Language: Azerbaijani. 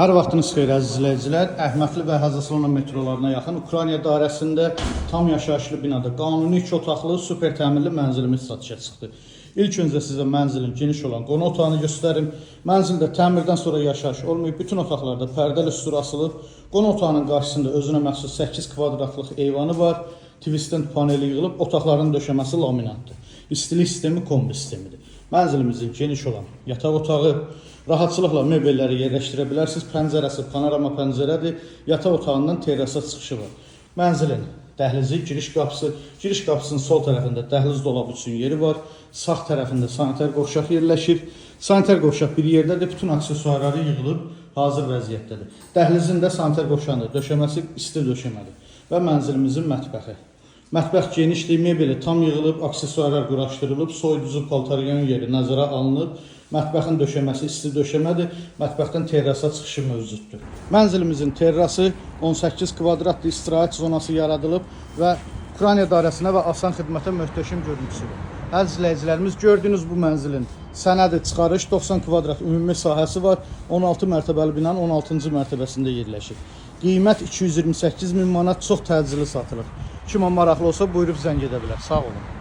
Hər vaxtınız xeyir əziz izləyicilər. Əhmədli və Hacıslona metrolarına yaxın Ukrayna dairəsində tam yaşayışlı binada qanuni 2 otaqlı super təmirli mənzilimiz satışa çıxdı. İlk öncə sizə mənzilin geniş olan qonaq otağını göstərim. Mənzildə təmirdən sonra yaşayış olmayıb, bütün otaqlarda pərdəli sütur asılıb. Qonaq otağının qarşısında özünə məxsus 8 kvadratlıq eyvanı var. Twistent paneli yığılıb, otaqların döşəməsi laminatdır. İstilik sistemi kombi sistemidir. Mənzilimizin geniş olan yataq otağı, rahatçılıqla mebelləri yerləşdirə bilərsiniz. Pəncərəsi panorama pəncərədir. Yataq otağından terrasa çıxışı var. Mənzilin dəhlizi, giriş qapısının sol tərəfində dəhliz dolabı üçün yeri var. Sağ tərəfində sanitar qovşaq yerləşir. Sanitar qovşaq bir yerdədir. Bütün aksesuarları yığılıb hazır vəziyyətdədir. Dəhlizin də sanitar qovşağında döşəməsi isti döşəmədir. Və mənzilimizin mətbəxi. Mətbəx genişliyi, mebeli tam yığılıb, aksesuarlar quraşdırılıb, soyuducu paltaryan yeri nəzərə alınıb. Mətbəxin döşəməsi isti döşəmədir. Mətbəxdən terrasa çıxışı mövcuddur. Mənzilimizin terrası 18 kvadratlı istirahət zonası yaradılıb və Ukrayna dairəsinə və asan xidmətə möhtəşəm görüntüsüdür. Əziz izləyicilərimiz, gördüyünüz bu mənzilin sənədi çıxarış 90 kvadrat ümumi sahəsi var. 16 mərtəbəli binanın 16-cı mərtəbəsində yerləşir. Qiymət 228 min manat, çox təcili satılır. Kimə maraqlı olsa buyurub zəng edə bilər. Sağ olun.